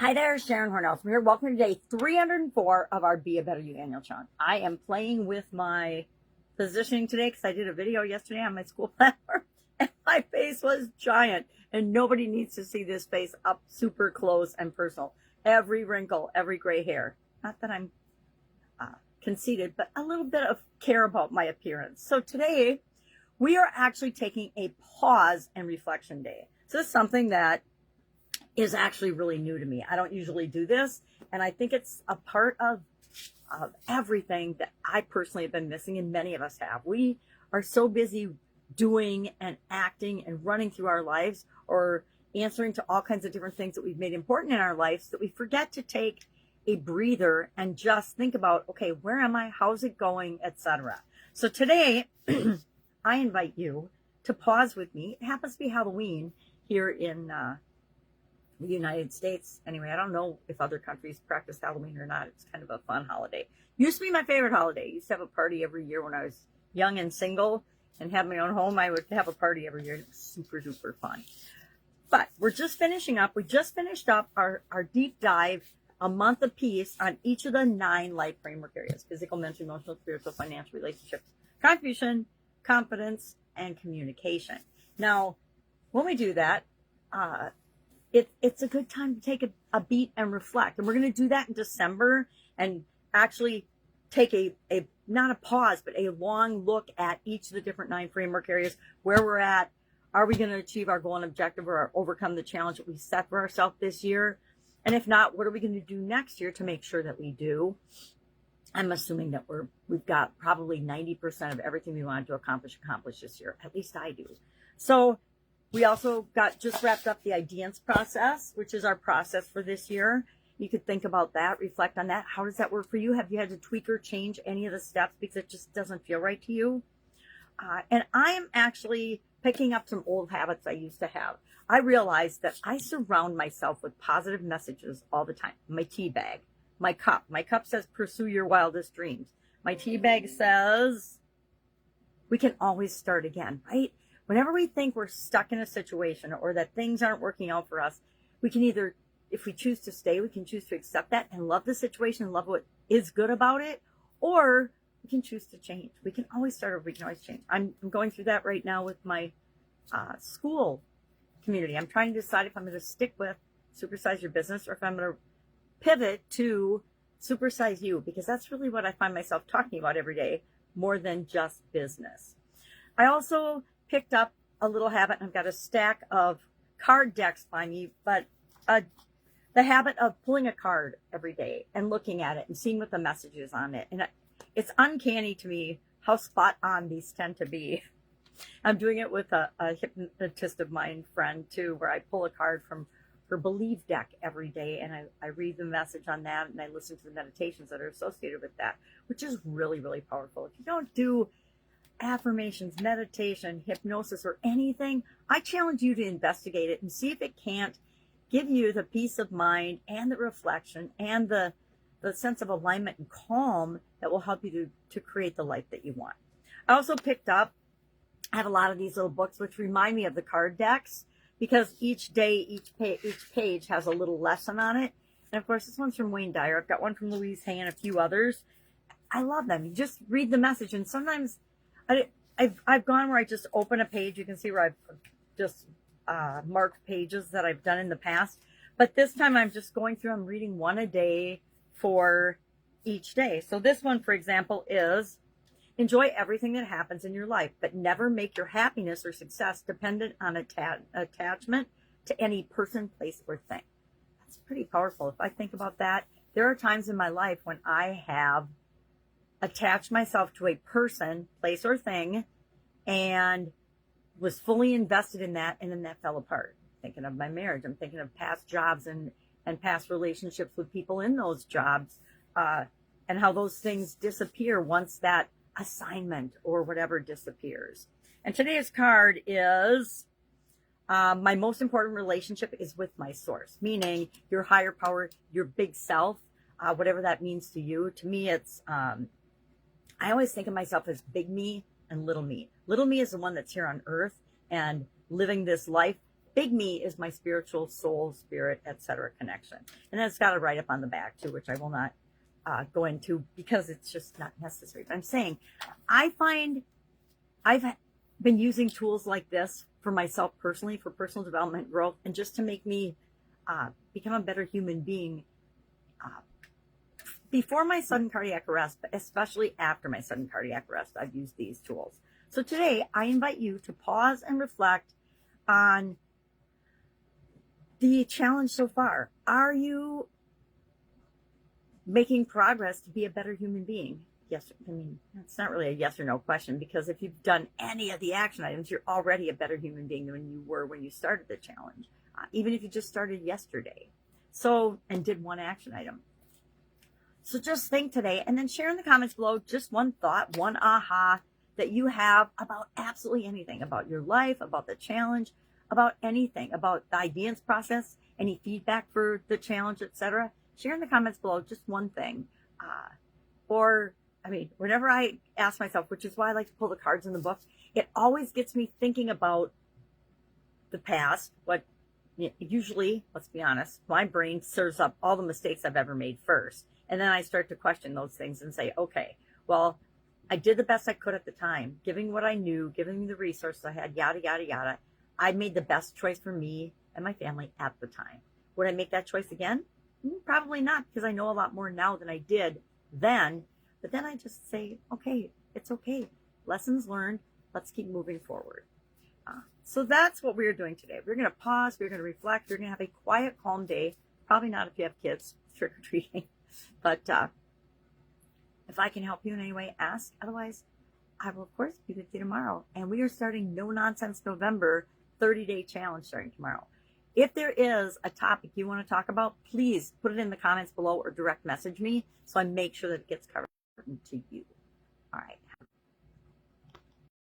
Hi there, Sharon Horne-Ellstrom here. Welcome to day 304 of our Be a Better You annual challenge. I am playing with my positioning today because I did a video yesterday on my school platform and my face was giant, and nobody needs to see this face up super close and personal. Every wrinkle, every gray hair. Not that I'm conceited, but a little bit of care about my appearance. So today we are actually taking a pause and reflection day. So this is something that is actually really new to me. I don't usually do this, and I think it's a part of everything that I personally have been missing, and many of us have. We are so busy doing and acting and running through our lives, or answering to all kinds of different things that we've made important in our lives, that we forget to take a breather and just think about, okay, where am I? How's it going? Etc. So today, I invite you to pause with me. It happens to be Halloween here in the United States. Anyway, I don't know if other countries practice Halloween or not. It's kind of a fun holiday. Used to be my favorite holiday. I used to have a party every year when I was young and single and had my own home. I would have a party every year. It was super, super fun. But we're just finishing up. We just finished up our deep dive, a month apiece, on each of the 9 life framework areas: physical, mental, emotional, spiritual, financial, relationships, contribution, confidence, and communication. Now, when we do that, it's a good time to take a beat and reflect. And we're going to do that in December and actually take a not a pause, but a long look at each of the different 9 framework areas, where we're at. Are we going to achieve our goal and objective, or overcome the challenge that we set for ourselves this year? And if not, what are we going to do next year to make sure that we do? I'm assuming that we've got probably 90% of everything we wanted to accomplish this year. At least I do. So we also just wrapped up the ideance process, which is our process for this year. You could think about that, reflect on that. How does that work for you? Have you had to tweak or change any of the steps because it just doesn't feel right to you? And I am actually picking up some old habits I used to have. I realized that I surround myself with positive messages all the time. My tea bag, my cup. My cup says, pursue your wildest dreams. My tea bag says, we can always start again, right? Whenever we think we're stuck in a situation or that things aren't working out for us, we can either, if we choose to stay, we can choose to accept that and love the situation and love what is good about it, or we can choose to change. We can always start over. We can always change. I'm going through that right now with my school community. I'm trying to decide if I'm going to stick with Supersize Your Business or if I'm going to pivot to Supersize You, because that's really what I find myself talking about every day, more than just business. I also picked up a little habit, and I've got a stack of card decks by me, but the habit of pulling a card every day and looking at it and seeing what the message is on it. And it's uncanny to me how spot on these tend to be. I'm doing it with a hypnotist of mine, friend too, where I pull a card from her Believe deck every day, and I read the message on that, and I listen to the meditations that are associated with that, which is really, really powerful. If you don't do affirmations, meditation, hypnosis, or anything, I challenge you to investigate it and see if it can't give you the peace of mind and the reflection and the sense of alignment and calm that will help you to create the life that you want. I also picked up, I have a lot of these little books which remind me of the card decks, because each day, each page has a little lesson on it. And of course, this one's from Wayne Dyer. I've got one from Louise Hay and a few others. I love them. You just read the message, and sometimes I've gone where I just open a page. You can see where I've just marked pages that I've done in the past. But this time I'm just going through, I'm reading one a day for each day. So this one, for example, is enjoy everything that happens in your life, but never make your happiness or success dependent on attachment to any person, place, or thing. That's pretty powerful. If I think about that, there are times in my life when I have attached myself to a person, place, or thing, and was fully invested in that, and then that fell apart. I'm thinking of my marriage. I'm thinking of past jobs and past relationships with people in those jobs, and how those things disappear once that assignment or whatever disappears. And today's card is my most important relationship is with my source, meaning your higher power, your big self, whatever that means to you. To me, it's I always think of myself as big me and little me. Little me is the one that's here on earth and living this life. big me is my spiritual soul, spirit, etc. connection. And then it's got a write up on the back too, which I will not go into because it's just not necessary. But I'm saying I find I've been using tools like this for myself personally, for personal development, growth, and just to make me become a better human being before my sudden cardiac arrest, but especially after my sudden cardiac arrest. I've used these tools. So today I invite you to pause and reflect on the challenge so far. Are you making progress to be a better human being? Yes, I mean, it's not really a yes or no question, because if you've done any of the action items, you're already a better human being than you were when you started the challenge, even if you just started yesterday. So, and did one action item. So just think today, and then share in the comments below just one thought, one aha that you have about absolutely anything, about your life, about the challenge, about anything, about the ideas process, any feedback for the challenge, etc. Share in the comments below just one thing. Whenever I ask myself, which is why I like to pull the cards in the book, it always gets me thinking about the past. What usually, let's be honest, my brain serves up all the mistakes I've ever made first. And then I start to question those things and say, okay, well, I did the best I could at the time, giving what I knew, giving me the resources I had, yada, yada, yada. I made the best choice for me and my family at the time. Would I make that choice again? Probably not, because I know a lot more now than I did then. But then I just say, okay, it's okay. Lessons learned. Let's keep moving forward. So that's what we're doing today. We're going to pause. We're going to reflect. We're going to have a quiet, calm day. Probably not if you have kids trick-or-treating. But if I can help you in any way, ask. Otherwise, I will, of course, be with you tomorrow. And we are starting No Nonsense November 30-day challenge starting tomorrow. If there is a topic you want to talk about, please put it in the comments below or direct message me so I make sure that it gets covered to you.